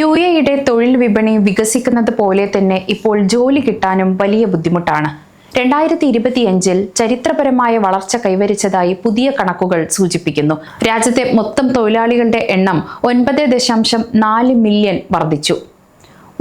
യുഎഇയുടെ തൊഴിൽ വിപണി വികസിക്കുന്നത് പോലെ തന്നെ ഇപ്പോൾ ജോലി കിട്ടാനും വലിയ ബുദ്ധിമുട്ടാണ്. 2025-ൽ ചരിത്രപരമായ വളർച്ച കൈവരിച്ചതായി പുതിയ കണക്കുകൾ സൂചിപ്പിക്കുന്നു. രാജ്യത്തെ മൊത്തം തൊഴിലാളികളുടെ എണ്ണം 9.4 മില്യൺ വർദ്ധിച്ചു.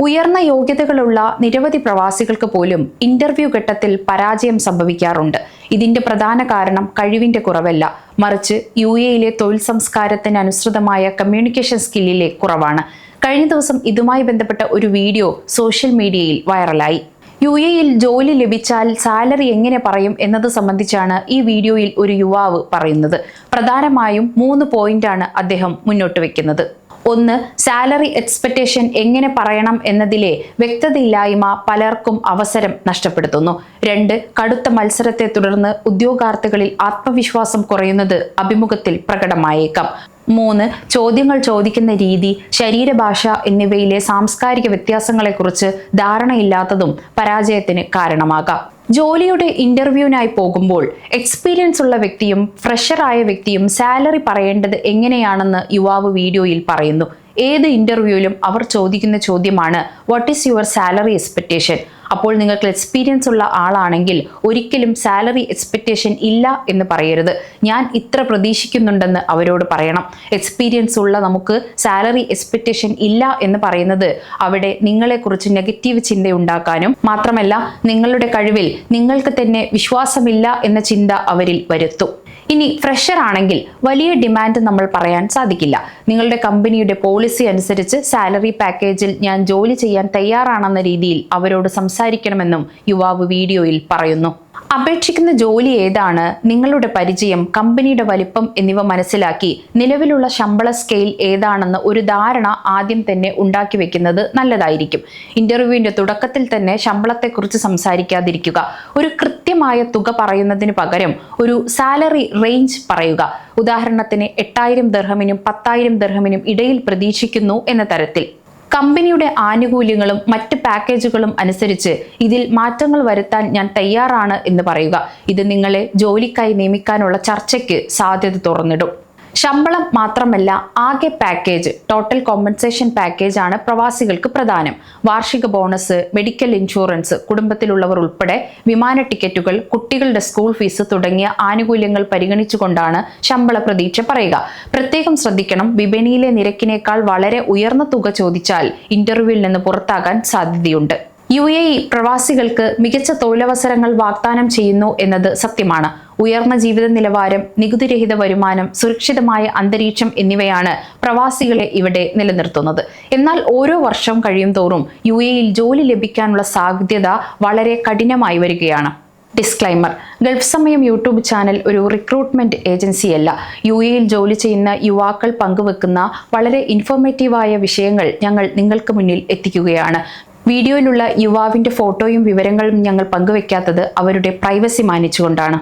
ഉയർന്ന യോഗ്യതകളുള്ള നിരവധി പ്രവാസികൾക്ക് പോലും ഇന്റർവ്യൂ ഘട്ടത്തിൽ പരാജയം സംഭവിക്കാറുണ്ട്. ഇതിന്റെ പ്രധാന കാരണം കഴിവിന്റെ കുറവല്ല, മറിച്ച് യുഎഇയിലെ തൊഴിൽ സംസ്കാരത്തിന് അനുസൃതമായ കമ്മ്യൂണിക്കേഷൻ സ്കില്ലിലെ കുറവാണ്. കഴിഞ്ഞ ദിവസം ഇതുമായി ബന്ധപ്പെട്ട ഒരു വീഡിയോ സോഷ്യൽ മീഡിയയിൽ വൈറലായി. യുഎഇയിൽ ജോലി ലഭിച്ചാൽ സാലറി എങ്ങനെ പറയും എന്നത് സംബന്ധിച്ചാണ് ഈ വീഡിയോയിൽ ഒരു യുവാവ് പറയുന്നത്. പ്രധാനമായും 3 പോയിന്റാണ് അദ്ദേഹം മുന്നോട്ട് വെക്കുന്നത്. 1. സാലറി എക്സ്പെക്ടേഷൻ എങ്ങനെ പറയണം എന്നതിലെ വ്യക്തതയില്ലായ്മ പലർക്കും അവസരം നഷ്ടപ്പെടുത്തുന്നു. 2. കടുത്ത മത്സരത്തെ തുടർന്ന് ഉദ്യോഗാർത്ഥികളിൽ ആത്മവിശ്വാസം കുറയുന്നത് അഭിമുഖത്തിൽ പ്രകടമായേക്കാം. 3. ചോദ്യങ്ങൾ ചോദിക്കുന്ന രീതി, ശരീരഭാഷ എന്നിവയിലെ സാംസ്കാരിക വ്യത്യാസങ്ങളെക്കുറിച്ച് ധാരണയില്ലാത്തതും പരാജയത്തിന് കാരണമാകാം. ജോലിയുടെ ഇന്റർവ്യൂവിനായി പോകുമ്പോൾ എക്സ്പീരിയൻസ് ഉള്ള വ്യക്തിയും ഫ്രഷറായ വ്യക്തിയും സാലറി പറയേണ്ടത് എങ്ങനെയാണെന്ന് യുവാവ് വീഡിയോയിൽ പറയുന്നു. ഏത് ഇന്റർവ്യൂവിലും അവർ ചോദിക്കുന്ന ചോദ്യമാണ് what is your salary expectation. അപ്പോൾ നിങ്ങൾക്ക് എക്സ്പീരിയൻസ് ഉള്ള ആളാണെങ്കിൽ ഒരിക്കലും സാലറി എക്സ്പെക്ടേഷൻ ഇല്ല എന്ന് പറയരുത്. ഞാൻ ഇത്ര പ്രതീക്ഷിക്കുന്നുണ്ടെന്ന് അവരോട് പറയണം. എക്സ്പീരിയൻസ് ഉള്ള നമുക്ക് സാലറി എക്സ്പെക്ടേഷൻ ഇല്ല എന്ന് പറയുന്നത് അവിടെ നിങ്ങളെക്കുറിച്ച് നെഗറ്റീവ് ചിന്തയുണ്ടാക്കാനും മാത്രമല്ല നിങ്ങളുടെ കഴിവിൽ നിങ്ങൾക്ക് തന്നെ വിശ്വാസമില്ല എന്ന ചിന്ത അവരിൽ വരുത്തും. ഇനി ഫ്രഷർ ആണെങ്കിൽ വലിയ ഡിമാൻഡ് നമ്മൾ പറയാൻ സാധിക്കില്ല. നിങ്ങളുടെ കമ്പനിയുടെ പോളിസി അനുസരിച്ച് സാലറി പാക്കേജിൽ ഞാൻ ജോലി ചെയ്യാൻ തയ്യാറാണെന്ന രീതിയിൽ അവരോട് സംസാരിക്കണമെന്നും യുവാവ് വീഡിയോയിൽ പറയുന്നു. അപേക്ഷിക്കുന്ന ജോലി ഏതാണ്, നിങ്ങളുടെ പരിചയം, കമ്പനിയുടെ വലിപ്പം എന്നിവ മനസ്സിലാക്കി നിലവിലുള്ള ശമ്പള സ്കെയിൽ ഏതാണെന്ന് ഒരു ധാരണ ആദ്യം തന്നെ ഉണ്ടാക്കി വെക്കുന്നത് നല്ലതായിരിക്കും. ഇന്റർവ്യൂവിന്റെ തുടക്കത്തിൽ തന്നെ ശമ്പളത്തെക്കുറിച്ച് സംസാരിക്കാതിരിക്കുക. ഒരു കൃത്യമായ തുക പറയുന്നതിന് പകരം ഒരു സാലറി റേഞ്ച് പറയുക. ഉദാഹരണത്തിന് 8000 ദിർഹമിനും 10,000 ദിർഹമിനും ഇടയിൽ പ്രതീക്ഷിക്കുന്നു എന്ന തരത്തിൽ. കമ്പനിയുടെ ആനുകൂല്യങ്ങളും മറ്റ് പാക്കേജുകളും അനുസരിച്ച് ഇതിൽ മാറ്റങ്ങൾ വരുത്താൻ ഞാൻ തയ്യാറാണ് എന്ന് പറയുക. ഇത് നിങ്ങളെ ജോലിക്കായി നിയമിക്കാനുള്ള ചർച്ചയ്ക്ക് സാധ്യത തുറന്നിടും. ശമ്പളം മാത്രമല്ല, ആകെ പാക്കേജ്, ടോട്ടൽ കോമ്പൻസേഷൻ പാക്കേജ് ആണ് പ്രവാസികൾക്ക് പ്രധാനം. വാർഷിക ബോണസ്, മെഡിക്കൽ ഇൻഷുറൻസ്, കുടുംബത്തിലുള്ളവർ ഉൾപ്പെടെ വിമാന ടിക്കറ്റുകൾ, കുട്ടികളുടെ സ്കൂൾ ഫീസ് തുടങ്ങിയ ആനുകൂല്യങ്ങൾ പരിഗണിച്ചുകൊണ്ടാണ് ശമ്പള പ്രതീക്ഷ പറയുക. പ്രത്യേകം ശ്രദ്ധിക്കണം, വിപണിയിലെ നിരക്കിനേക്കാൾ വളരെ ഉയർന്ന തുക ചോദിച്ചാൽ ഇന്റർവ്യൂവിൽ നിന്ന് പുറത്താകാൻ സാധ്യതയുണ്ട്. യുഎഇ പ്രവാസികൾക്ക് മികച്ച തൊഴിലവസരങ്ങൾ വാഗ്ദാനം ചെയ്യുന്നു എന്നത് സത്യമാണ്. ഉയർന്ന ജീവിത നിലവാരം, നികുതിരഹിത വരുമാനം, സുരക്ഷിതമായ അന്തരീക്ഷം എന്നിവയാണ് പ്രവാസികളെ ഇവിടെ നിലനിർത്തുന്നത്. എന്നാൽ ഓരോ വർഷം കഴിയും തോറും യുഎഇയിൽ ജോലി ലഭിക്കാനുള്ള സാധ്യത വളരെ കഠിനമായി വരികയാണ്. ഡിസ്ക്ലൈമർ: ഗൾഫ് സമയം യൂട്യൂബ് ചാനൽ ഒരു റിക്രൂട്ട്മെന്റ് ഏജൻസിയല്ല. യുഎഇയിൽ ജോലി ചെയ്യുന്ന യുവാക്കൾ പങ്കുവെക്കുന്ന വളരെ ഇൻഫോർമേറ്റീവായ വിഷയങ്ങൾ ഞങ്ങൾ നിങ്ങൾക്ക് മുന്നിൽ എത്തിക്കുകയാണ്. വീഡിയോയിലുള്ള യുവാവിന്റെ ഫോട്ടോയും വിവരങ്ങളും ഞങ്ങൾ പങ്കുവെക്കാത്തത് അവരുടെ പ്രൈവസി മാനിച്ചുകൊണ്ടാണ്.